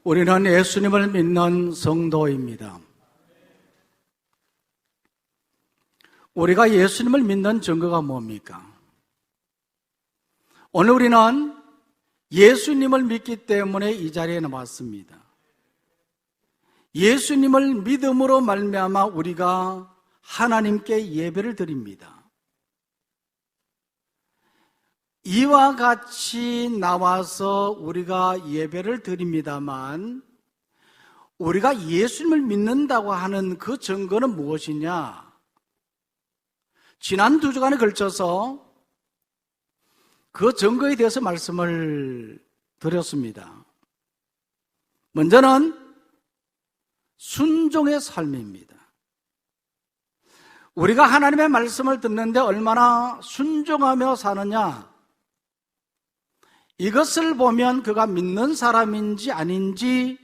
우리는 예수님을 믿는 성도입니다. 우리가 예수님을 믿는 증거가 뭡니까? 오늘 우리는 예수님을 믿기 때문에 이 자리에 나왔습니다. 예수님을 믿음으로 말미암아 우리가 하나님께 예배를 드립니다. 이와 같이 나와서 우리가 예배를 드립니다만, 우리가 예수님을 믿는다고 하는 그 증거는 무엇이냐? 지난 2주간에 걸쳐서 그 증거에 대해서 말씀을 드렸습니다. 먼저는 순종의 삶입니다. 우리가 하나님의 말씀을 듣는데 얼마나 순종하며 사느냐, 이것을 보면 그가 믿는 사람인지 아닌지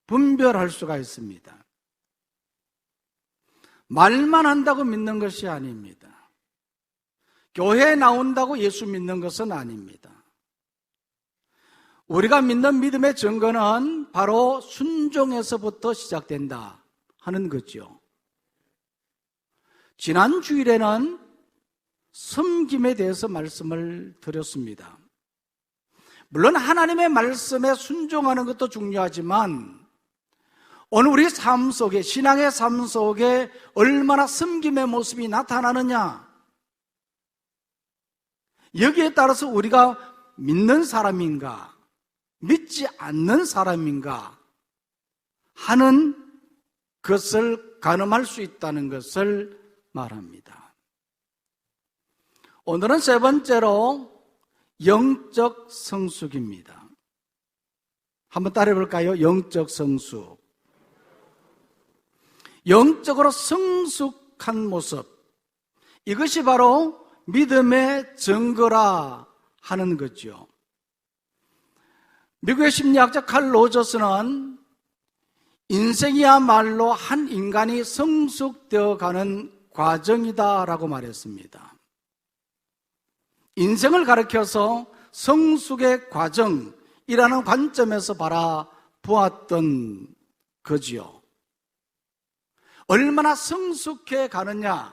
분별할 수가 있습니다. 말만 한다고 믿는 것이 아닙니다. 교회에 나온다고 예수 믿는 것은 아닙니다. 우리가 믿는 믿음의 증거는 바로 순종에서부터 시작된다 하는 거죠. 지난 주일에는 섬김에 대해서 말씀을 드렸습니다. 물론 하나님의 말씀에 순종하는 것도 중요하지만 오늘 우리 삶 속에, 신앙의 삶 속에 얼마나 섬김의 모습이 나타나느냐, 여기에 따라서 우리가 믿는 사람인가 믿지 않는 사람인가 하는 것을 가늠할 수 있다는 것을 말합니다. 오늘은 세 번째로 영적 성숙입니다. 한번 따라해 볼까요? 영적 성숙. 영적으로 성숙한 모습, 이것이 바로 믿음의 증거라 하는 거죠. 미국의 심리학자 칼 로저스는 인생이야말로 한 인간이 성숙되어 가는 과정이다라고 말했습니다. 인생을 가리켜서 성숙의 과정이라는 관점에서 바라보았던 거지요. 얼마나 성숙해 가느냐,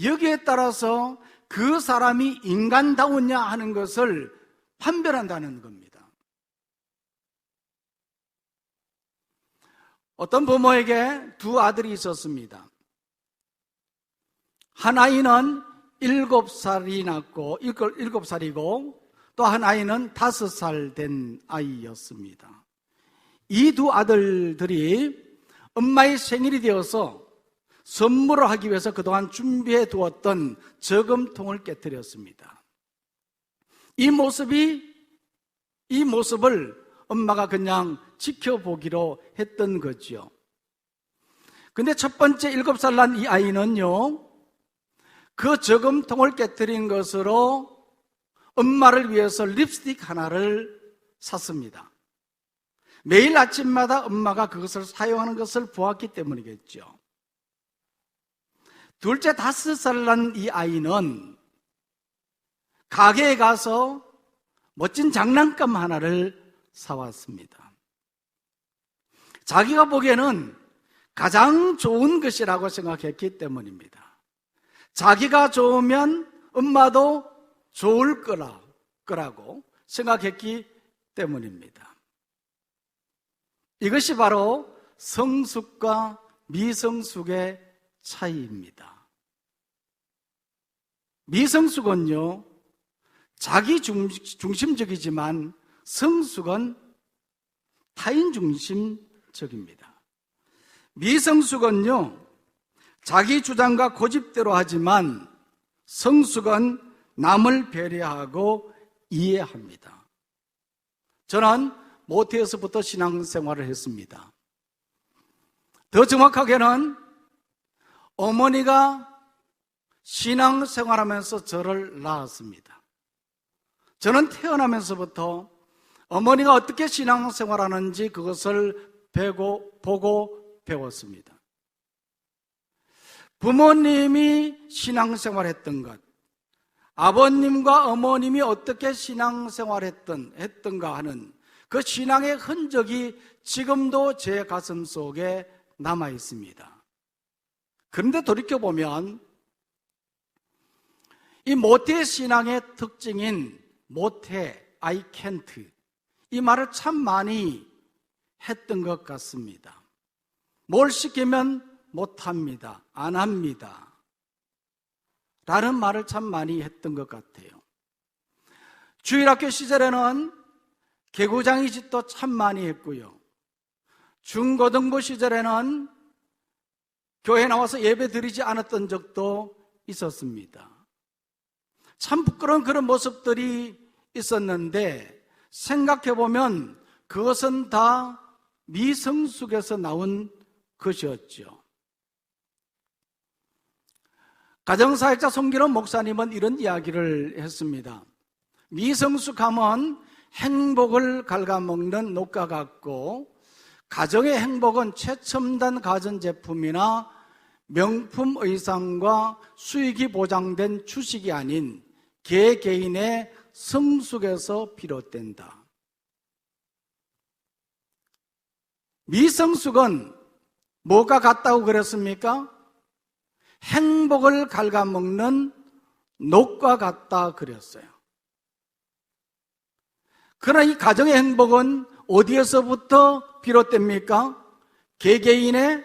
여기에 따라서 그 사람이 인간다우냐 하는 것을 판별한다는 겁니다. 어떤 부모에게 2 아들이 있었습니다. 한 아이는 7살이 낳고 7살이고 또 한 아이는 5살 된 아이였습니다. 이 2 아들들이 엄마의 생일이 되어서 선물을 하기 위해서 그동안 준비해 두었던 저금통을 깨뜨렸습니다. 이 모습을 엄마가 그냥 지켜보기로 했던 거죠. 근데 첫 번째 7살 난 이 아이는요, 그 저금통을 깨뜨린 것으로 엄마를 위해서 립스틱 하나를 샀습니다. 매일 아침마다 엄마가 그것을 사용하는 것을 보았기 때문이겠죠. 둘째 5살 난 이 아이는 가게에 가서 멋진 장난감 하나를 사왔습니다. 자기가 보기에는 가장 좋은 것이라고 생각했기 때문입니다. 자기가 좋으면 엄마도 좋을 거라고 생각했기 때문입니다. 이것이 바로 성숙과 미성숙의 차이입니다. 미성숙은요, 자기 중심적이지만 성숙은 타인 중심적입니다. 미성숙은요, 자기 주장과 고집대로 하지만 성숙은 남을 배려하고 이해합니다. 저는 모태에서부터 신앙생활을 했습니다. 더 정확하게는 어머니가 신앙생활하면서 저를 낳았습니다. 저는 태어나면서부터 어머니가 어떻게 신앙생활하는지 그것을 보고 배웠습니다. 부모님이 신앙생활했던 것, 아버님과 어머님이 어떻게 신앙생활했던가 하는 그 신앙의 흔적이 지금도 제 가슴 속에 남아 있습니다. 그런데 돌이켜보면 이 모태 신앙의 특징인 모태, I can't, 이 말을 참 많이 했던 것 같습니다. 뭘 시키면 못합니다, 안 합니다 라는 말을 참 많이 했던 것 같아요. 주일학교 시절에는 개구장이 짓도 참 많이 했고요. 중고등부 시절에는 교회 나와서 예배 드리지 않았던 적도 있었습니다. 참 부끄러운 그런 모습들이 있었는데 생각해보면 그것은 다 미성숙에서 나온 것이었죠. 가정사역자 송기론 목사님은 이런 이야기를 했습니다. 미성숙함은 행복을 갉아먹는 녹과 같고 가정의 행복은 최첨단 가전제품이나 명품 의상과 수익이 보장된 주식이 아닌 개개인의 성숙에서 비롯된다. 미성숙은 뭐가 같다고 그랬습니까? 행복을 갉아먹는 녹과 같다 그랬어요. 그러나 이 가정의 행복은 어디에서부터 비롯됩니까? 개개인의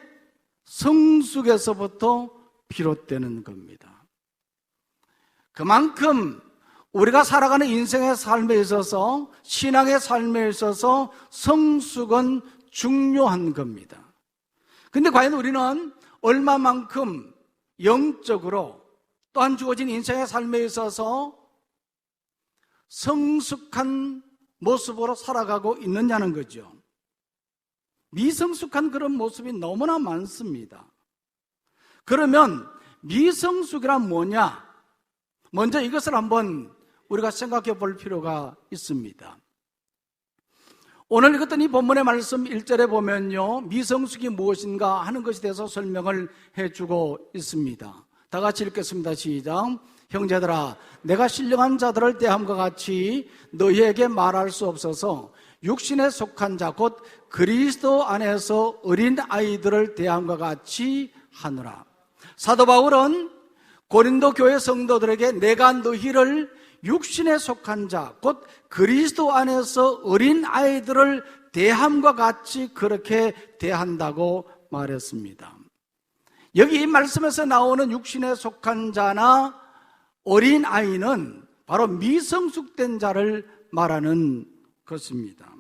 성숙에서부터 비롯되는 겁니다. 그만큼 우리가 살아가는 인생의 삶에 있어서, 신앙의 삶에 있어서 성숙은 중요한 겁니다. 근데 과연 우리는 얼마만큼 영적으로 또한 주어진 인생의 삶에 있어서 성숙한 모습으로 살아가고 있느냐는 거죠. 미성숙한 그런 모습이 너무나 많습니다. 그러면 미성숙이란 뭐냐? 먼저 이것을 한번 우리가 생각해 볼 필요가 있습니다. 오늘 읽었던 이 본문의 말씀 1절에 보면요, 미성숙이 무엇인가 하는 것에 대해서 설명을 해주고 있습니다. 다 같이 읽겠습니다. 시작. 형제들아, 내가 신령한 자들을 대함과 같이 너희에게 말할 수 없어서 육신에 속한 자 곧 그리스도 안에서 어린 아이들을 대함과 같이 하노라. 사도 바울은 고린도 교회 성도들에게 내가 너희를 육신에 속한 자 곧 그리스도 안에서 어린 아이들을 대함과 같이 그렇게 대한다고 말했습니다. 여기 이 말씀에서 나오는 육신에 속한 자나 어린 아이는 바로 미성숙된 자를 말하는 것입니다.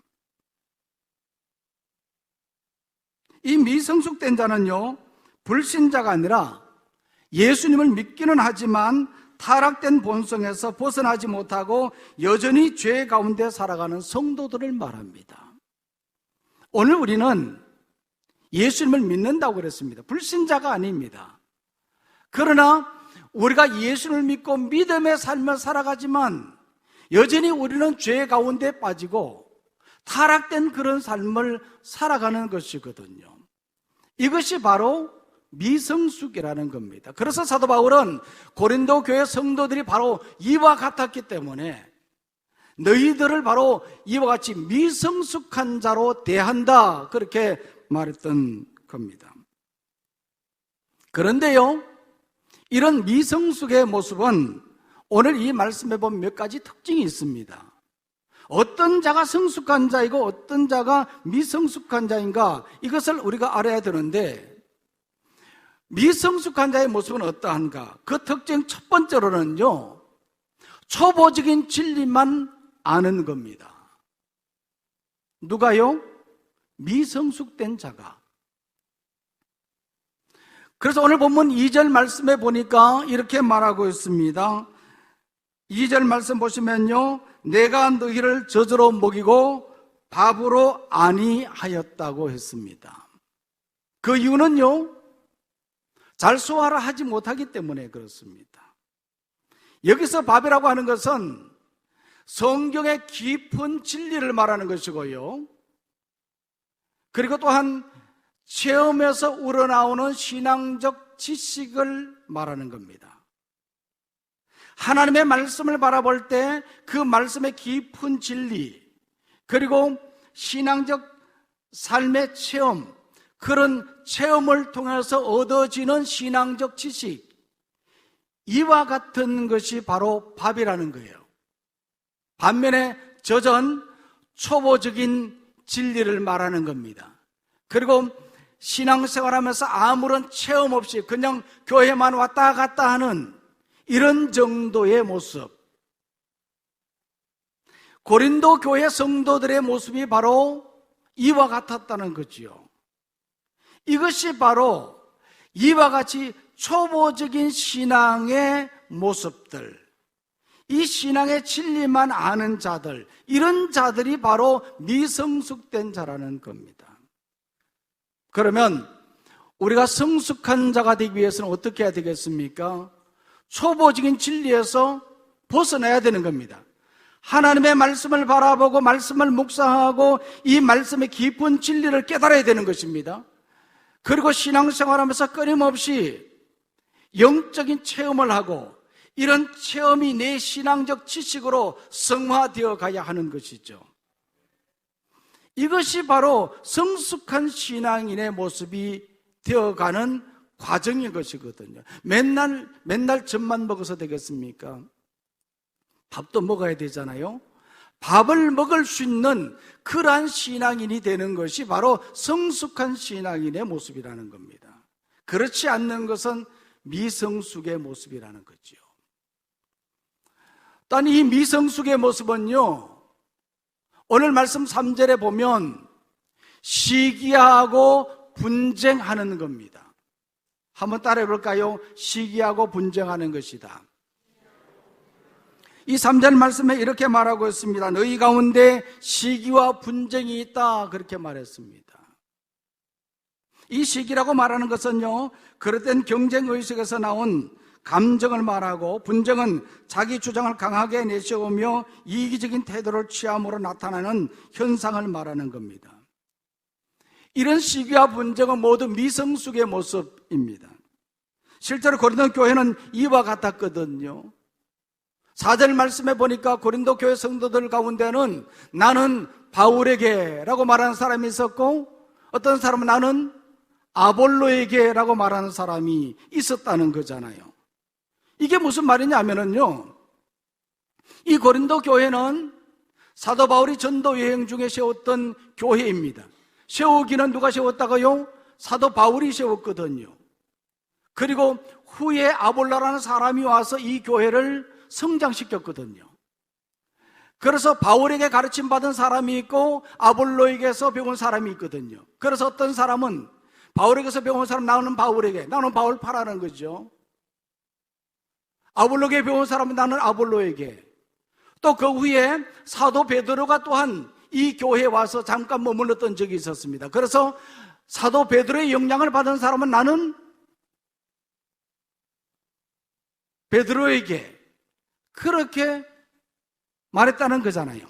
이 미성숙된 자는요, 불신자가 아니라 예수님을 믿기는 하지만 타락된 본성에서 벗어나지 못하고 여전히 죄 가운데 살아가는 성도들을 말합니다. 오늘 우리는 예수님을 믿는다고 그랬습니다. 불신자가 아닙니다. 그러나 우리가 예수를 믿고 믿음의 삶을 살아가지만 여전히 우리는 죄 가운데 빠지고 타락된 그런 삶을 살아가는 것이거든요. 이것이 바로 미성숙이라는 겁니다. 그래서 사도 바울은 고린도 교회 성도들이 바로 이와 같았기 때문에 너희들을 바로 이와 같이 미성숙한 자로 대한다, 그렇게 말했던 겁니다. 그런데요, 이런 미성숙의 모습은 오늘 이 말씀에 보면 몇 가지 특징이 있습니다. 어떤 자가 성숙한 자이고 어떤 자가 미성숙한 자인가, 이것을 우리가 알아야 되는데, 미성숙한 자의 모습은 어떠한가? 그 특징 첫 번째로는요, 초보적인 진리만 아는 겁니다. 누가요? 미성숙된 자가. 그래서 오늘 본문 2절 말씀에 보니까 이렇게 말하고 있습니다. 2절 말씀 보시면요, 내가 너희를 젖으로 먹이고 밥으로 아니하였다고 했습니다. 그 이유는요, 잘 소화를 하지 못하기 때문에 그렇습니다. 여기서 밥이라고 하는 것은 성경의 깊은 진리를 말하는 것이고요, 그리고 또한 체험에서 우러나오는 신앙적 지식을 말하는 겁니다. 하나님의 말씀을 바라볼 때 그 말씀의 깊은 진리, 그리고 신앙적 삶의 체험, 그런 체험을 통해서 얻어지는 신앙적 지식, 이와 같은 것이 바로 밥이라는 거예요. 반면에 젖은 초보적인 진리를 말하는 겁니다. 그리고 신앙생활하면서 아무런 체험 없이 그냥 교회만 왔다 갔다 하는 이런 정도의 모습, 고린도 교회 성도들의 모습이 바로 이와 같았다는 거지요. 이것이 바로 이와 같이 초보적인 신앙의 모습들, 이 신앙의 진리만 아는 자들, 이런 자들이 바로 미성숙된 자라는 겁니다. 그러면 우리가 성숙한 자가 되기 위해서는 어떻게 해야 되겠습니까? 초보적인 진리에서 벗어나야 되는 겁니다. 하나님의 말씀을 바라보고 말씀을 묵상하고 이 말씀의 깊은 진리를 깨달아야 되는 것입니다. 그리고 신앙생활하면서 끊임없이 영적인 체험을 하고 이런 체험이 내 신앙적 지식으로 성화되어 가야 하는 것이죠. 이것이 바로 성숙한 신앙인의 모습이 되어가는 과정인 것이거든요. 맨날 젖만 먹어서 되겠습니까? 밥도 먹어야 되잖아요. 밥을 먹을 수 있는 그러한 신앙인이 되는 것이 바로 성숙한 신앙인의 모습이라는 겁니다. 그렇지 않는 것은 미성숙의 모습이라는 거죠. 또 이 미성숙의 모습은요, 오늘 말씀 3절에 보면 시기하고 분쟁하는 겁니다. 한번 따라해 볼까요? 시기하고 분쟁하는 것이다. 이 3절 말씀에 이렇게 말하고 있습니다. 너희 가운데 시기와 분쟁이 있다, 그렇게 말했습니다. 이 시기라고 말하는 것은요, 그릇된 경쟁의식에서 나온 감정을 말하고, 분쟁은 자기 주장을 강하게 내세우며 이기적인 태도를 취함으로 나타나는 현상을 말하는 겁니다. 이런 시기와 분쟁은 모두 미성숙의 모습입니다. 실제로 고린도 교회는 이와 같았거든요. 4절 말씀에 보니까 고린도 교회 성도들 가운데는 나는 바울에게라고 말하는 사람이 있었고, 어떤 사람은 나는 아볼로에게라고 말하는 사람이 있었다는 거잖아요. 이게 무슨 말이냐면요, 이 고린도 교회는 사도 바울이 전도 여행 중에 세웠던 교회입니다. 세우기는 누가 세웠다고요? 사도 바울이 세웠거든요. 그리고 후에 아볼로라는 사람이 와서 이 교회를 성장시켰거든요. 그래서 바울에게 가르침 받은 사람이 있고 아볼로에게서 배운 사람이 있거든요. 그래서 어떤 사람은 바울에게서 배운 사람, 나는 바울에게, 나는 바울파라는 거죠. 아볼로에게 배운 사람은 나는 아볼로에게. 또 그 후에 사도 베드로가 또한 이 교회에 와서 잠깐 머물렀던 적이 있었습니다. 그래서 사도 베드로의 영향을 받은 사람은 나는 베드로에게, 그렇게 말했다는 거잖아요.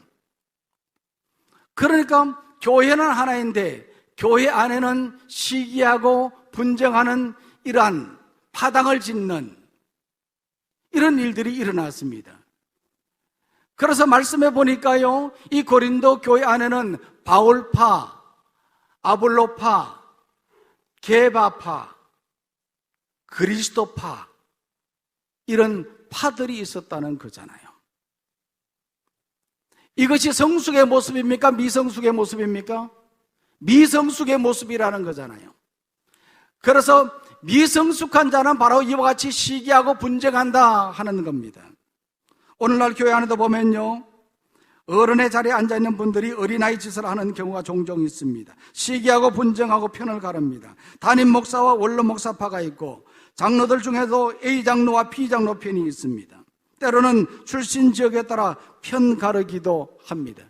그러니까 교회는 하나인데 교회 안에는 시기하고 분쟁하는 이러한 파당을 짓는 이런 일들이 일어났습니다. 그래서 말씀해 보니까요, 이 고린도 교회 안에는 바울파, 아볼로파, 게바파, 그리스도파, 이런 파들이 있었다는 거잖아요. 이것이 성숙의 모습입니까? 미성숙의 모습입니까? 미성숙의 모습이라는 거잖아요. 그래서 미성숙한 자는 바로 이와 같이 시기하고 분쟁한다 하는 겁니다. 오늘날 교회 안에도 보면요, 어른의 자리에 앉아있는 분들이 어린아이 짓을 하는 경우가 종종 있습니다. 시기하고 분쟁하고 편을 가릅니다. 담임 목사와 원로 목사파가 있고, 장로들 중에도 A 장로와 B 장로 편이 있습니다. 때로는 출신 지역에 따라 편 가르기도 합니다.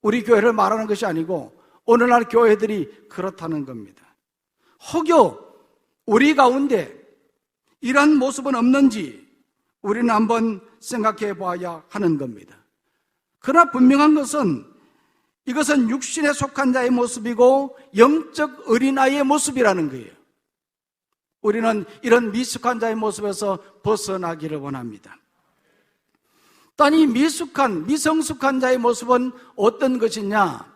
우리 교회를 말하는 것이 아니고 오늘날 교회들이 그렇다는 겁니다. 혹여 우리 가운데 이런 모습은 없는지 우리는 한번 생각해 봐야 하는 겁니다. 그러나 분명한 것은 이것은 육신에 속한 자의 모습이고 영적 어린아이의 모습이라는 거예요. 우리는 이런 미숙한 자의 모습에서 벗어나기를 원합니다. 또 이 미성숙한 자의 모습은 어떤 것이냐?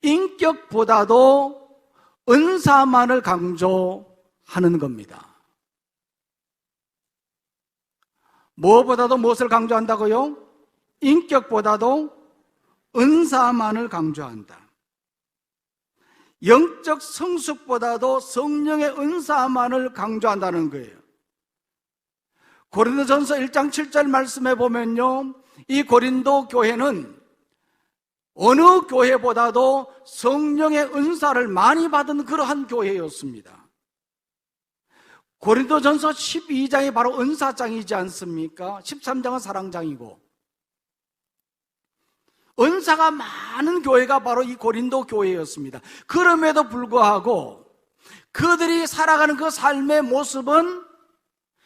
인격보다도 은사만을 강조하는 겁니다. 무엇보다도 무엇을 강조한다고요? 인격보다도 은사만을 강조한다. 영적 성숙보다도 성령의 은사만을 강조한다는 거예요. 고린도전서 1장 7절 말씀에 보면요, 이 고린도 교회는 어느 교회보다도 성령의 은사를 많이 받은 그러한 교회였습니다. 고린도전서 12장이 바로 은사장이지 않습니까? 13장은 사랑장이고, 은사가 많은 교회가 바로 이 고린도 교회였습니다. 그럼에도 불구하고 그들이 살아가는 그 삶의 모습은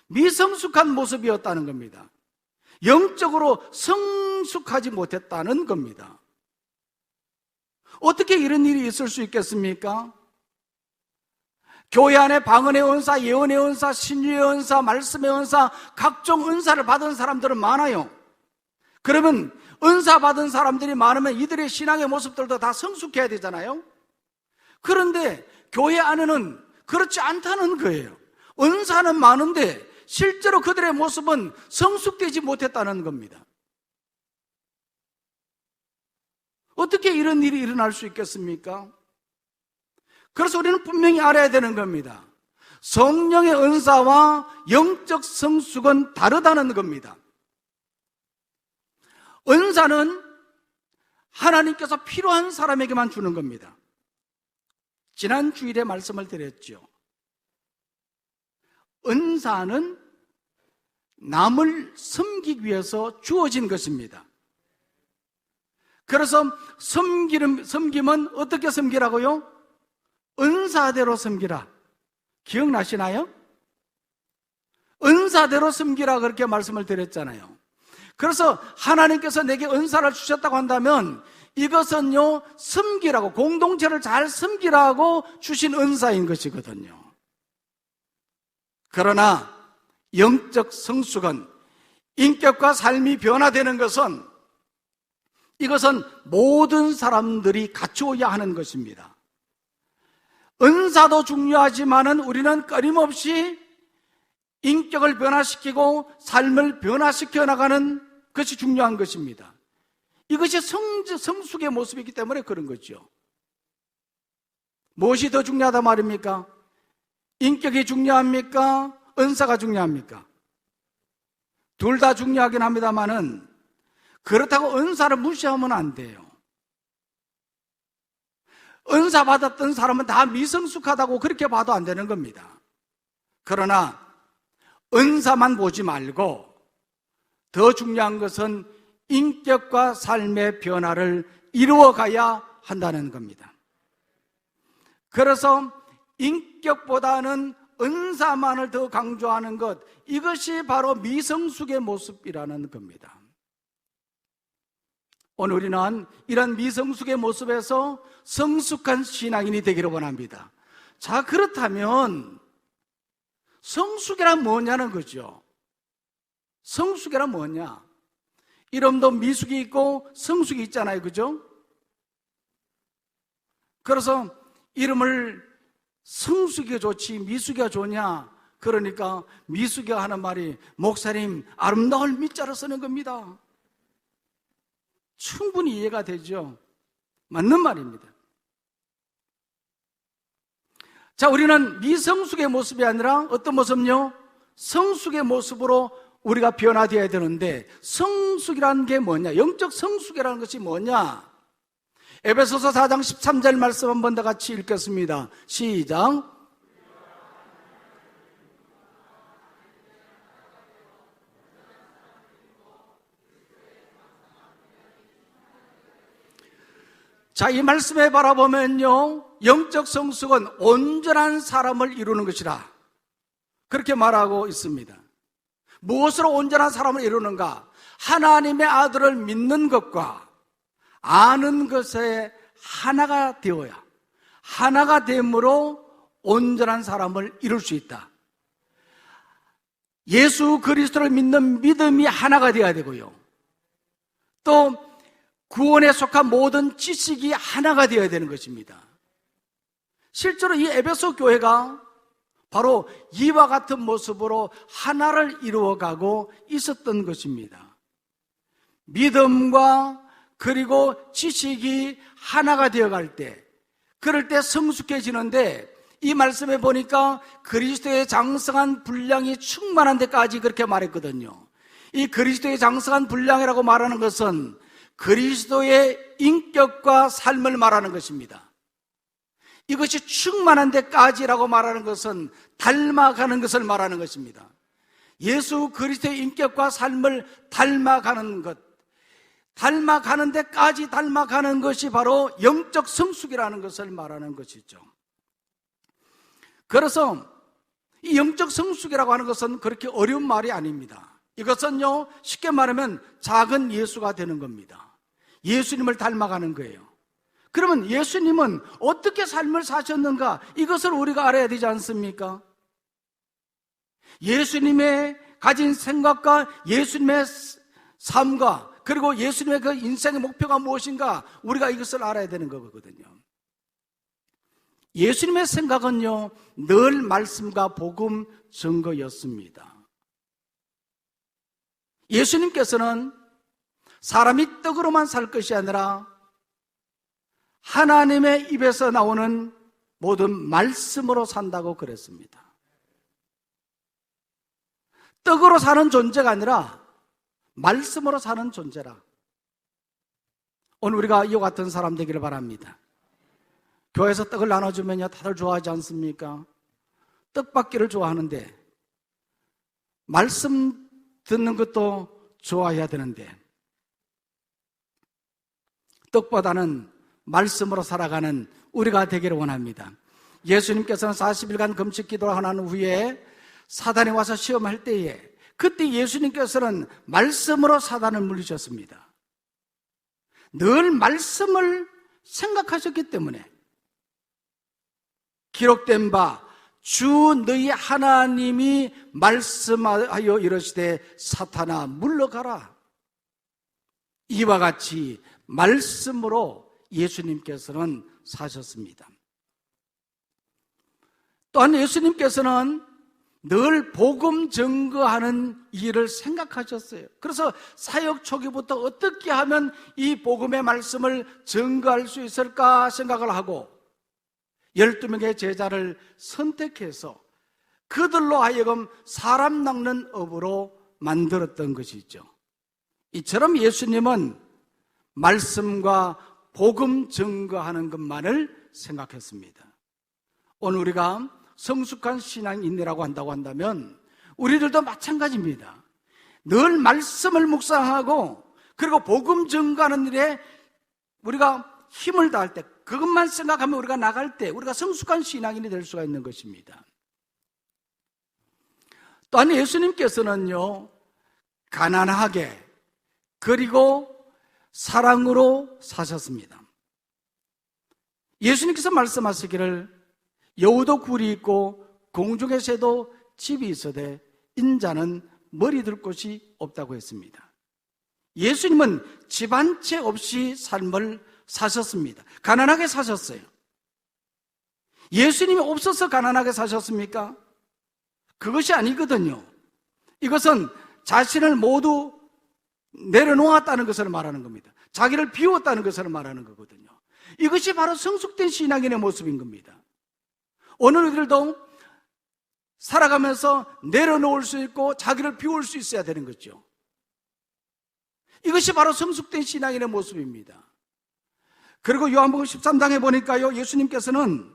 미성숙한 모습이었다는 겁니다. 영적으로 성숙하지 못했다는 겁니다. 어떻게 이런 일이 있을 수 있겠습니까? 교회 안에 방언의 은사, 예언의 은사, 신유의 은사, 말씀의 은사, 각종 은사를 받은 사람들은 많아요. 그러면 은사 받은 사람들이 많으면 이들의 신앙의 모습들도 다 성숙해야 되잖아요. 그런데 교회 안에는 그렇지 않다는 거예요. 은사는 많은데 실제로 그들의 모습은 성숙되지 못했다는 겁니다. 어떻게 이런 일이 일어날 수 있겠습니까? 그래서 우리는 분명히 알아야 되는 겁니다. 성령의 은사와 영적 성숙은 다르다는 겁니다. 은사는 하나님께서 필요한 사람에게만 주는 겁니다. 지난 주일에 말씀을 드렸죠. 은사는 남을 섬기기 위해서 주어진 것입니다. 그래서 섬김은 어떻게 섬기라고요? 은사대로 섬기라. 기억나시나요? 은사대로 섬기라 그렇게 말씀을 드렸잖아요. 그래서 하나님께서 내게 은사를 주셨다고 한다면 이것은요, 섬기라고, 공동체를 잘 섬기라고 주신 은사인 것이거든요. 그러나 영적 성숙은, 인격과 삶이 변화되는 것은, 이것은 모든 사람들이 갖추어야 하는 것입니다. 은사도 중요하지만은 우리는 끊임없이 인격을 변화시키고 삶을 변화시켜 나가는 것이 중요한 것입니다. 이것이 성숙의 모습이기 때문에 그런 거죠. 무엇이 더 중요하다 말입니까? 인격이 중요합니까? 은사가 중요합니까? 둘 다 중요하긴 합니다만은 그렇다고 은사를 무시하면 안 돼요. 은사 받았던 사람은 다 미성숙하다고 그렇게 봐도 안 되는 겁니다. 그러나 은사만 보지 말고 더 중요한 것은 인격과 삶의 변화를 이루어가야 한다는 겁니다. 그래서 인격보다는 은사만을 더 강조하는 것, 이것이 바로 미성숙의 모습이라는 겁니다. 오늘 우리는 이런 미성숙의 모습에서 성숙한 신앙인이 되기를 원합니다. 자, 그렇다면 성숙이란 뭐냐는 거죠. 성숙이란 뭐냐? 이름도 미숙이 있고 성숙이 있잖아요, 그죠? 그래서 이름을 성숙이가 좋지 미숙이가 좋냐? 그러니까 미숙이가 하는 말이, 목사님 아름다울 미자를 쓰는 겁니다. 충분히 이해가 되죠. 맞는 말입니다. 자, 우리는 미성숙의 모습이 아니라 어떤 모습요? 성숙의 모습으로 우리가 변화되어야 되는데, 성숙이라는 게 뭐냐? 영적 성숙이라는 것이 뭐냐? 에베소서 4장 13절 말씀 한 번 더 같이 읽겠습니다. 시작. 자, 이 말씀에 바라보면요, 영적 성숙은 온전한 사람을 이루는 것이라 그렇게 말하고 있습니다. 무엇으로 온전한 사람을 이루는가? 하나님의 아들을 믿는 것과 아는 것에 하나가 되어야, 하나가 됨으로 온전한 사람을 이룰 수 있다. 예수 그리스도를 믿는 믿음이 하나가 되어야 되고요, 또 구원에 속한 모든 지식이 하나가 되어야 되는 것입니다. 실제로 이 에베소 교회가 바로 이와 같은 모습으로 하나를 이루어가고 있었던 것입니다. 믿음과 그리고 지식이 하나가 되어갈 때, 그럴 때 성숙해지는데, 이 말씀에 보니까 그리스도의 장성한 분량이 충만한 데까지 그렇게 말했거든요. 이 그리스도의 장성한 분량이라고 말하는 것은 그리스도의 인격과 삶을 말하는 것입니다. 이것이 충만한 데까지라고 말하는 것은 닮아가는 것을 말하는 것입니다. 예수 그리스도의 인격과 삶을 닮아가는 것, 닮아가는 데까지 닮아가는 것이 바로 영적 성숙이라는 것을 말하는 것이죠. 그래서 이 영적 성숙이라고 하는 것은 그렇게 어려운 말이 아닙니다. 이것은요, 쉽게 말하면 작은 예수가 되는 겁니다. 예수님을 닮아가는 거예요. 그러면 예수님은 어떻게 삶을 사셨는가? 이것을 우리가 알아야 되지 않습니까? 예수님의 가진 생각과 예수님의 삶과 그리고 예수님의 그 인생의 목표가 무엇인가? 우리가 이것을 알아야 되는 거거든요. 예수님의 생각은요, 늘 말씀과 복음 증거였습니다. 예수님께서는 사람이 떡으로만 살 것이 아니라 하나님의 입에서 나오는 모든 말씀으로 산다고 그랬습니다. 떡으로 사는 존재가 아니라 말씀으로 사는 존재라. 오늘 우리가 이와 같은 사람 되기를 바랍니다. 교회에서 떡을 나눠주면요, 다들 좋아하지 않습니까? 떡 받기를 좋아하는데 말씀 듣는 것도 좋아해야 되는데 떡보다는 말씀으로 살아가는 우리가 되기를 원합니다. 예수님께서는 40일간 금식 기도를 한 후에 사단이 와서 시험할 때에 그때 예수님께서는 말씀으로 사단을 물리셨습니다. 늘 말씀을 생각하셨기 때문에 기록된 바 주 너희 하나님이 말씀하여 이르시되 사탄아 물러가라. 이와 같이 말씀으로 예수님께서는 사셨습니다. 또한 예수님께서는 늘 복음 증거하는 일을 생각하셨어요. 그래서 사역 초기부터 어떻게 하면 이 복음의 말씀을 증거할 수 있을까 생각을 하고 12명의 제자를 선택해서 그들로 하여금 사람 낚는 업으로 만들었던 것이죠. 이처럼 예수님은 말씀과 복음 증거하는 것만을 생각했습니다. 오늘 우리가 성숙한 신앙인이라고 한다고 한다면 우리들도 마찬가지입니다. 늘 말씀을 묵상하고 그리고 복음 증거하는 일에 우리가 힘을 다할 때 그것만 생각하면 우리가 나갈 때 우리가 성숙한 신앙인이 될 수가 있는 것입니다. 또한 예수님께서는요, 가난하게 그리고 사랑으로 사셨습니다. 예수님께서 말씀하시기를 여우도 굴이 있고 공중의 새도 집이 있어되 인자는 머리 둘 곳이 없다고 했습니다. 예수님은 집 한 채 없이 삶을 사셨습니다. 가난하게 사셨어요. 예수님이 없어서 가난하게 사셨습니까? 그것이 아니거든요. 이것은 자신을 모두 내려놓았다는 것을 말하는 겁니다. 자기를 비웠다는 것을 말하는 거거든요. 이것이 바로 성숙된 신앙인의 모습인 겁니다. 오늘 우리들도 살아가면서 내려놓을 수 있고 자기를 비울 수 있어야 되는 거죠. 이것이 바로 성숙된 신앙인의 모습입니다. 그리고 요한복음 13장에 보니까요, 예수님께서는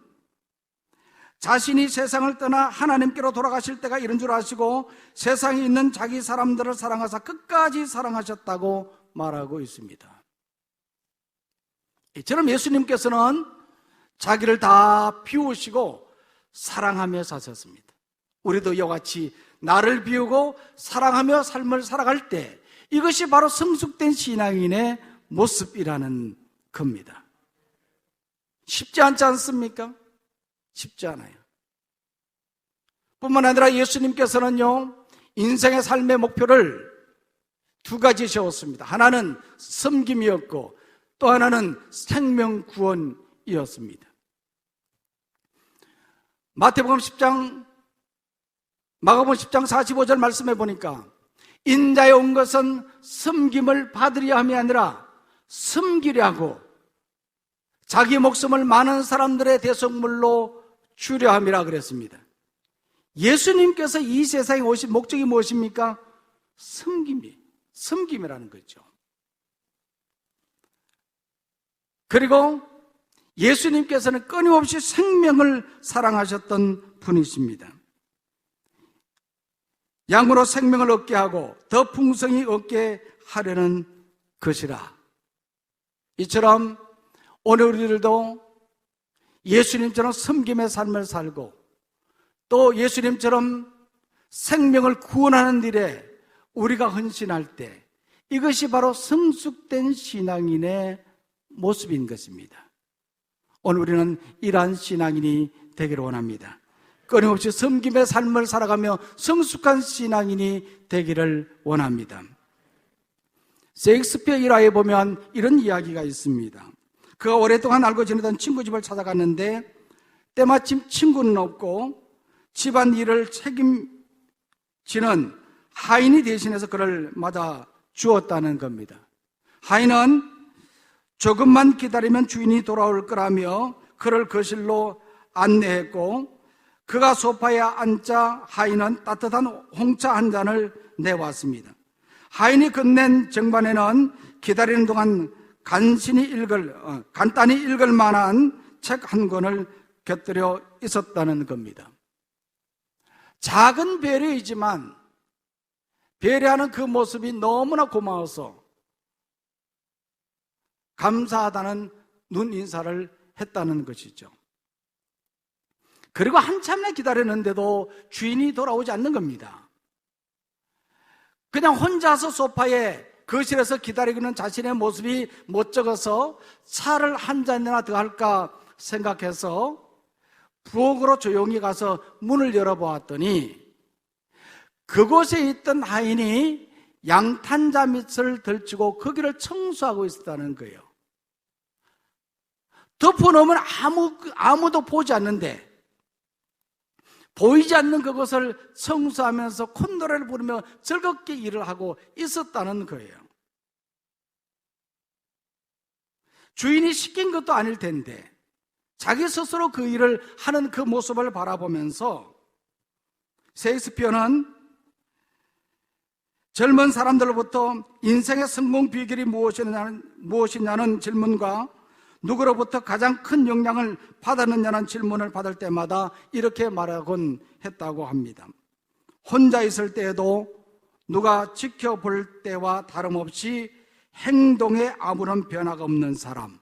자신이 세상을 떠나 하나님께로 돌아가실 때가 이른 줄 아시고 세상에 있는 자기 사람들을 사랑하사 끝까지 사랑하셨다고 말하고 있습니다. 이처럼 예수님께서는 자기를 다 비우시고 사랑하며 사셨습니다. 우리도 이와 같이 나를 비우고 사랑하며 삶을 살아갈 때 이것이 바로 성숙된 신앙인의 모습이라는 겁니다. 쉽지 않지 않습니까? 쉽지 않아요. 뿐만 아니라 예수님께서는요, 인생의 삶의 목표를 두 가지 세웠습니다. 하나는 섬김이었고 또 하나는 생명 구원이었습니다. 마가복음 10장 45절 말씀해 보니까 인자에 온 것은 섬김을 받으려 함이 아니라 섬기려고 자기 목숨을 많은 사람들의 대속물로 주려 함이라 그랬습니다. 예수님께서 이 세상에 오신 목적이 무엇입니까? 섬김이라는 거죠. 그리고 예수님께서는 끊임없이 생명을 사랑하셨던 분이십니다. 양으로 생명을 얻게 하고 더 풍성히 얻게 하려는 것이라. 이처럼 오늘 우리들도 예수님처럼 섬김의 삶을 살고 또 예수님처럼 생명을 구원하는 일에 우리가 헌신할 때 이것이 바로 성숙된 신앙인의 모습인 것입니다. 오늘 우리는 이러한 신앙인이 되기를 원합니다. 끊임없이 섬김의 삶을 살아가며 성숙한 신앙인이 되기를 원합니다. 셰익스피어 일화에 보면 이런 이야기가 있습니다. 그가 오랫동안 알고 지내던 친구 집을 찾아갔는데 때마침 친구는 없고 집안 일을 책임지는 하인이 대신해서 그를 맞아 주었다는 겁니다. 하인은 조금만 기다리면 주인이 돌아올 거라며 그를 거실로 안내했고 그가 소파에 앉자 하인은 따뜻한 홍차 한 잔을 내왔습니다. 하인이 건넨 정반에는 기다리는 동안 간단히 읽을 만한 책 한 권을 곁들여 있었다는 겁니다. 작은 배려이지만 배려하는 그 모습이 너무나 고마워서 감사하다는 눈인사를 했다는 것이죠. 그리고 한참을 기다렸는데도 주인이 돌아오지 않는 겁니다. 그냥 혼자서 소파에 거실에서 기다리고 있는 자신의 모습이 멋쩍어서 차를 한 잔이나 더 할까 생각해서 부엌으로 조용히 가서 문을 열어보았더니 그곳에 있던 하인이 양탄자 밑을 들치고 거기를 청소하고 있었다는 거예요. 덮어놓으면 아무도 보지 않는데 보이지 않는 그것을 청소하면서 콧노래를 부르며 즐겁게 일을 하고 있었다는 거예요. 주인이 시킨 것도 아닐 텐데 자기 스스로 그 일을 하는 그 모습을 바라보면서 셰익스피어는 젊은 사람들로부터 인생의 성공 비결이 무엇이냐는 질문과 누구로부터 가장 큰 영향을 받았느냐는 질문을 받을 때마다 이렇게 말하곤 했다고 합니다. 혼자 있을 때에도 누가 지켜볼 때와 다름없이 행동에 아무런 변화가 없는 사람,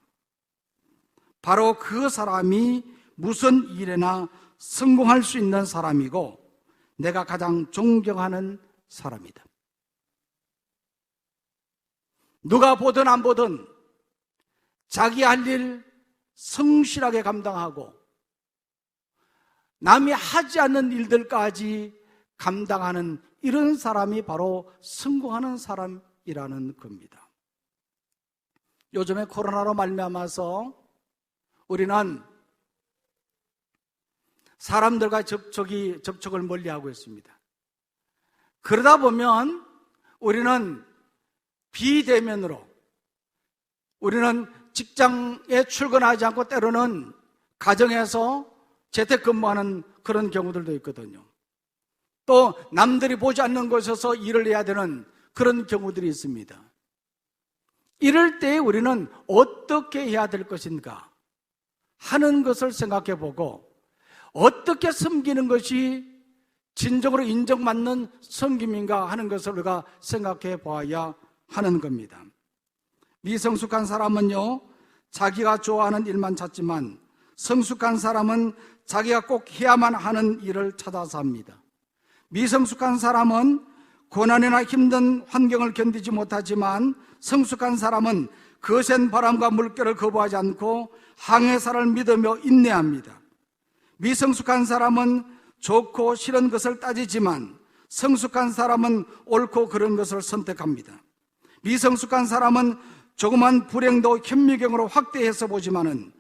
바로 그 사람이 무슨 일에나 성공할 수 있는 사람이고 내가 가장 존경하는 사람이다. 누가 보든 안 보든 자기 할 일 성실하게 감당하고 남이 하지 않는 일들까지 감당하는 이런 사람이 바로 성공하는 사람이라는 겁니다. 요즘에 코로나로 말미암아서 우리는 사람들과 접촉을 멀리하고 있습니다. 그러다 보면 우리는 비대면으로 우리는 직장에 출근하지 않고 때로는 가정에서 재택근무하는 그런 경우들도 있거든요. 또 남들이 보지 않는 곳에서 일을 해야 되는 그런 경우들이 있습니다. 이럴 때 우리는 어떻게 해야 될 것인가 하는 것을 생각해 보고 어떻게 섬기는 것이 진정으로 인정받는 섬김인가 하는 것을 우리가 생각해 보아야 하는 겁니다. 미성숙한 사람은요, 자기가 좋아하는 일만 찾지만 성숙한 사람은 자기가 꼭 해야만 하는 일을 찾아서 합니다. 미성숙한 사람은 고난이나 힘든 환경을 견디지 못하지만 성숙한 사람은 거센 바람과 물결을 거부하지 않고 항해사를 믿으며 인내합니다. 미성숙한 사람은 좋고 싫은 것을 따지지만 성숙한 사람은 옳고 그른 것을 선택합니다. 미성숙한 사람은 조그만 불행도 현미경으로 확대해서 보지만은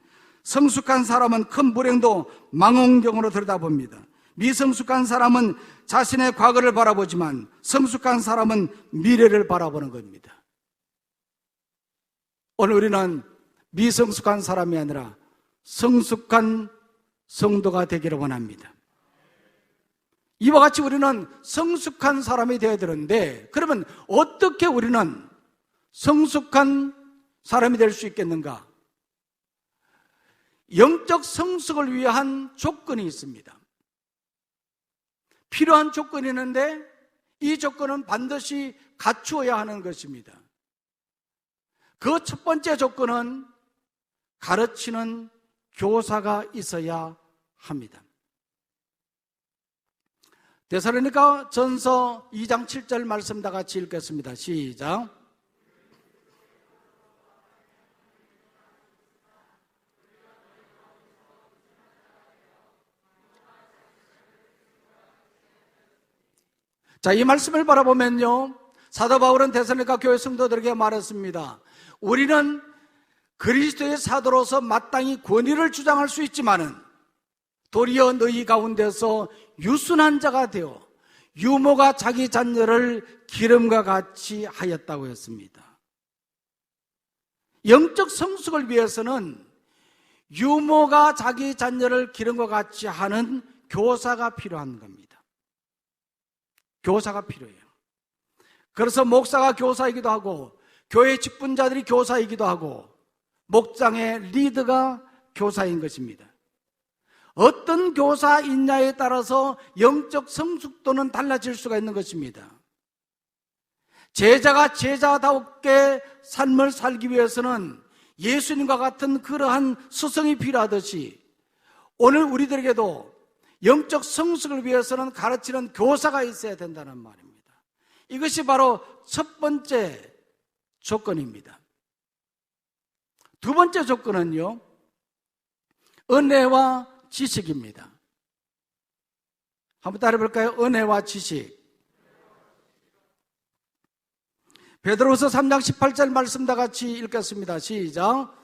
성숙한 사람은 큰 불행도 망원경으로 들여다봅니다. 미성숙한 사람은 자신의 과거를 바라보지만 성숙한 사람은 미래를 바라보는 겁니다. 오늘 우리는 미성숙한 사람이 아니라 성숙한 성도가 되기를 원합니다. 이와 같이 우리는 성숙한 사람이 되어야 되는데, 그러면 어떻게 우리는 성숙한 사람이 될 수 있겠는가? 영적 성숙을 위한 조건이 있습니다. 필요한 조건이 있는데 이 조건은 반드시 갖추어야 하는 것입니다. 그 첫 번째 조건은 가르치는 교사가 있어야 합니다. 데살로니가 전서 2장 7절 말씀 다 같이 읽겠습니다. 시작. 자, 이 말씀을 바라보면요, 사도 바울은 데살로니가 교회 성도들에게 말했습니다. 우리는 그리스도의 사도로서 마땅히 권위를 주장할 수 있지만은 도리어 너희 가운데서 유순한 자가 되어 유모가 자기 자녀를 기름과 같이 하였다고 했습니다. 영적 성숙을 위해서는 유모가 자기 자녀를 기름과 같이 하는 교사가 필요한 겁니다. 교사가 필요해요. 그래서 목사가 교사이기도 하고 교회 직분자들이 교사이기도 하고 목장의 리더가 교사인 것입니다. 어떤 교사이냐에 따라서 영적 성숙도는 달라질 수가 있는 것입니다. 제자가 제자다웠게 삶을 살기 위해서는 예수님과 같은 그러한 스승이 필요하듯이 오늘 우리들에게도 영적 성숙을 위해서는 가르치는 교사가 있어야 된다는 말입니다. 이것이 바로 첫 번째 조건입니다. 두 번째 조건은요, 은혜와 지식입니다. 한번 따라해볼까요? 은혜와 지식. 베드로후서 3장 18절 말씀 다 같이 읽겠습니다. 시작.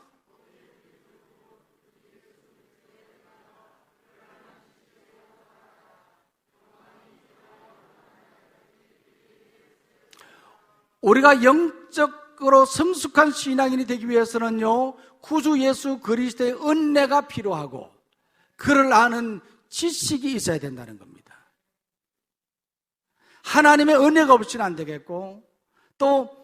우리가 영적으로 성숙한 신앙인이 되기 위해서는요, 구주 예수 그리스도의 은혜가 필요하고 그를 아는 지식이 있어야 된다는 겁니다. 하나님의 은혜가 없이는 안 되겠고 또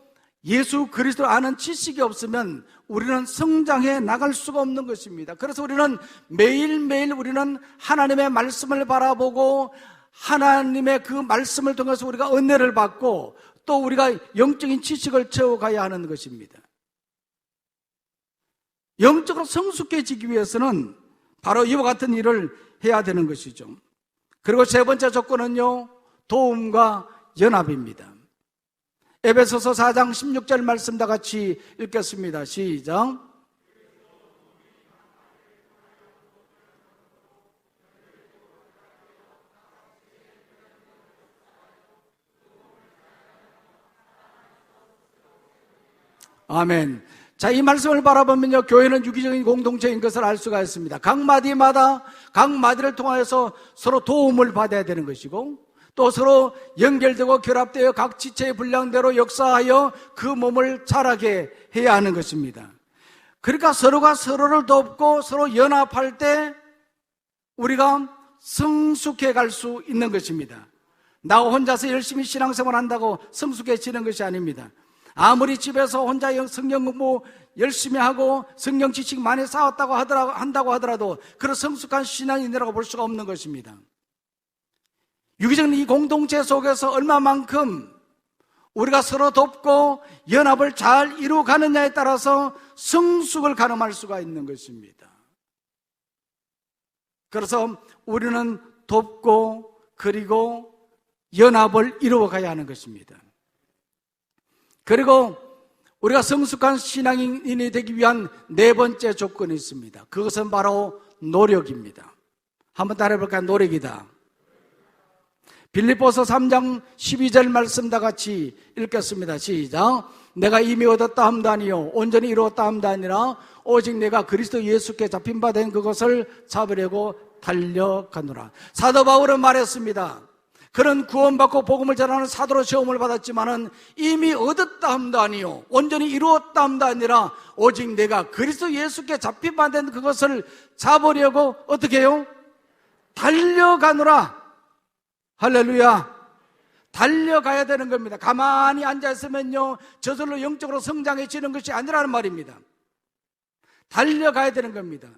예수 그리스도를 아는 지식이 없으면 우리는 성장해 나갈 수가 없는 것입니다. 그래서 우리는 매일매일 우리는 하나님의 말씀을 바라보고 하나님의 그 말씀을 통해서 우리가 은혜를 받고 또 우리가 영적인 지식을 채워가야 하는 것입니다. 영적으로 성숙해지기 위해서는 바로 이와 같은 일을 해야 되는 것이죠. 그리고 세 번째 조건은요, 도움과 연합입니다. 에베소서 4장 16절 말씀 다 같이 읽겠습니다. 시작. 아멘. 자, 이 말씀을 바라보면요, 교회는 유기적인 공동체인 것을 알 수가 있습니다. 각 마디마다 각 마디를 통하여서 서로 도움을 받아야 되는 것이고 또 서로 연결되고 결합되어 각 지체의 분량대로 역사하여 그 몸을 자라게 해야 하는 것입니다. 그러니까 서로가 서로를 돕고 서로 연합할 때 우리가 성숙해 갈 수 있는 것입니다. 나 혼자서 열심히 신앙생활 한다고 성숙해지는 것이 아닙니다. 아무리 집에서 혼자 성경 공부 열심히 하고 성경 지식 많이 쌓았다고 한다고 하더라도 그런 성숙한 신앙인이라고 볼 수가 없는 것입니다. 유기적인 이 공동체 속에서 얼마만큼 우리가 서로 돕고 연합을 잘 이루어가느냐에 따라서 성숙을 가늠할 수가 있는 것입니다. 그래서 우리는 돕고 그리고 연합을 이루어가야 하는 것입니다. 그리고 우리가 성숙한 신앙인이 되기 위한 네 번째 조건이 있습니다. 그것은 바로 노력입니다. 한번 따라해볼까요? 노력이다. 빌립보서 3장 12절 말씀 다 같이 읽겠습니다. 시작. 내가 이미 얻었다 함도 아니요 온전히 이루었다 함도 아니라 오직 내가 그리스도 예수께 잡힌 바 된 그것을 잡으려고 달려가노라. 사도 바울은 말했습니다. 그는 구원받고 복음을 전하는 사도로 시험을 받았지만은 이미 얻었다 함도 아니요 온전히 이루었다 함도 아니라 오직 내가 그리스도 예수께 잡힌 바 된 그것을 잡으려고 어떻게 해요? 달려가노라. 할렐루야. 달려가야 되는 겁니다. 가만히 앉아있으면요 저절로 영적으로 성장해지는 것이 아니라는 말입니다. 달려가야 되는 겁니다.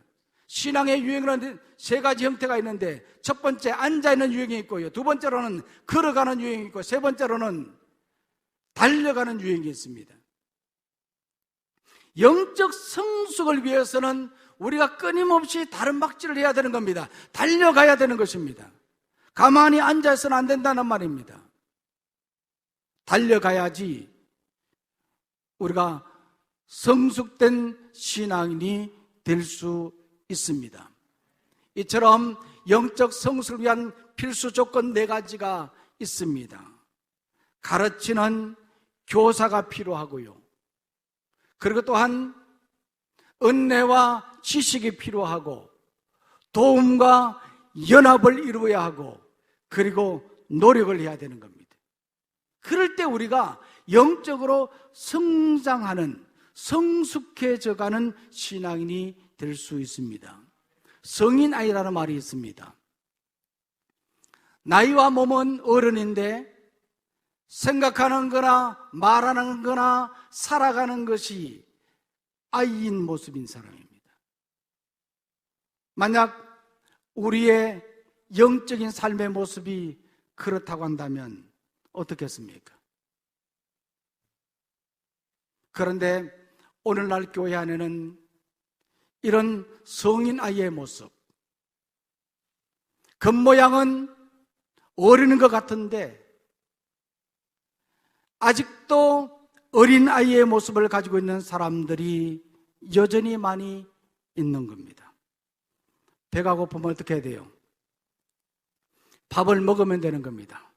신앙의 유행은 세 가지 형태가 있는데, 첫 번째 앉아있는 유행이 있고요, 두 번째로는 걸어가는 유행이 있고, 세 번째로는 달려가는 유행이 있습니다. 영적 성숙을 위해서는 우리가 끊임없이 다른박질을 해야 되는 겁니다. 달려가야 되는 것입니다. 가만히 앉아있어는 안 된다는 말입니다. 달려가야지 우리가 성숙된 신앙인이 될 수 있습니다. 이처럼 영적 성숙을 위한 필수 조건 4가지가 있습니다. 가르치는 교사가 필요하고요, 그리고 또한 은혜와 지식이 필요하고, 도움과 연합을 이루어야 하고, 그리고 노력을 해야 되는 겁니다. 그럴 때 우리가 영적으로 성장하는, 성숙해져가는 신앙인이 될 수 있습니다. 성인아이라는 말이 있습니다. 나이와 몸은 어른인데 생각하는 거나 말하는 거나 살아가는 것이 아이인 모습인 사람입니다. 만약 우리의 영적인 삶의 모습이 그렇다고 한다면 어떻겠습니까? 그런데 오늘날 교회 안에는 이런 성인 아이의 모습, 겉모양은 어리는 것 같은데 아직도 어린 아이의 모습을 가지고 있는 사람들이 여전히 많이 있는 겁니다. 배가 고프면 어떻게 해야 돼요? 밥을 먹으면 되는 겁니다.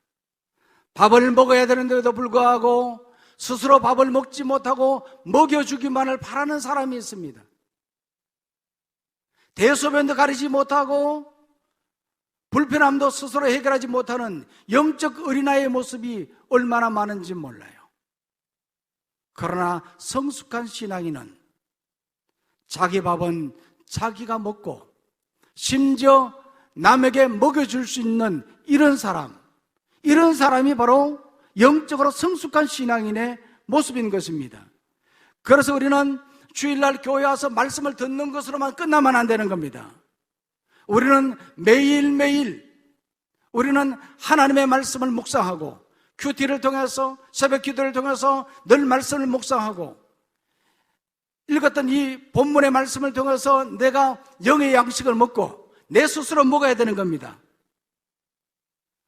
밥을 먹어야 되는데도 불구하고 스스로 밥을 먹지 못하고 먹여주기만을 바라는 사람이 있습니다. 대소변도 가리지 못하고 불편함도 스스로 해결하지 못하는 영적 어린아이의 모습이 얼마나 많은지 몰라요. 그러나 성숙한 신앙인은 자기 밥은 자기가 먹고 심지어 남에게 먹여줄 수 있는 이런 사람이 바로 영적으로 성숙한 신앙인의 모습인 것입니다. 그래서 우리는 주일날 교회 와서 말씀을 듣는 것으로만 끝나면 안 되는 겁니다. 우리는 매일매일 우리는 하나님의 말씀을 묵상하고, 큐티를 통해서, 새벽 기도를 통해서 늘 말씀을 묵상하고, 읽었던 이 본문의 말씀을 통해서 내가 영의 양식을 먹고 내 스스로 먹어야 되는 겁니다.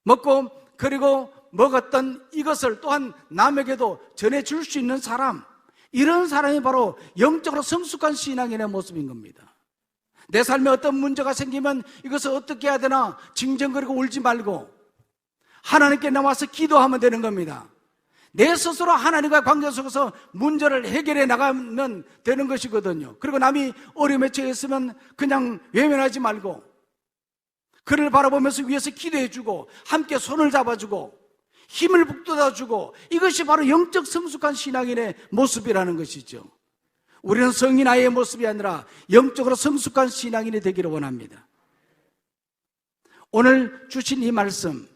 먹고, 그리고 먹었던 이것을 또한 남에게도 전해줄 수 있는 사람, 이런 사람이 바로 영적으로 성숙한 신앙인의 모습인 겁니다. 내 삶에 어떤 문제가 생기면 이것을 어떻게 해야 되나 징징거리고 울지 말고 하나님께 나와서 기도하면 되는 겁니다. 내 스스로 하나님과 관계 속에서 문제를 해결해 나가면 되는 것이거든요. 그리고 남이 어려움에 처해 있으면 그냥 외면하지 말고 그를 바라보면서 위에서 기도해주고 함께 손을 잡아주고 힘을 북돋아주고, 이것이 바로 영적 성숙한 신앙인의 모습이라는 것이죠. 우리는 성인 아이의 모습이 아니라 영적으로 성숙한 신앙인이 되기를 원합니다. 오늘 주신 이 말씀,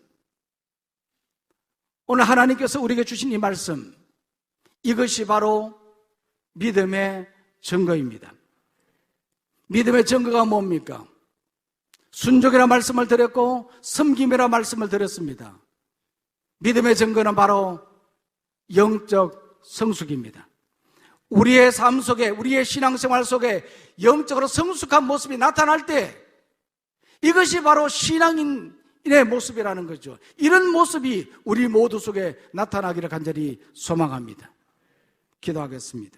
오늘 하나님께서 우리에게 주신 이 말씀, 이것이 바로 믿음의 증거입니다. 믿음의 증거가 뭡니까? 순종이라 말씀을 드렸고 섬김이라 말씀을 드렸습니다. 믿음의 증거는 바로 영적 성숙입니다. 우리의 삶 속에, 우리의 신앙생활 속에 영적으로 성숙한 모습이 나타날 때 이것이 바로 신앙인의 모습이라는 거죠. 이런 모습이 우리 모두 속에 나타나기를 간절히 소망합니다. 기도하겠습니다.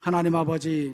하나님 아버지,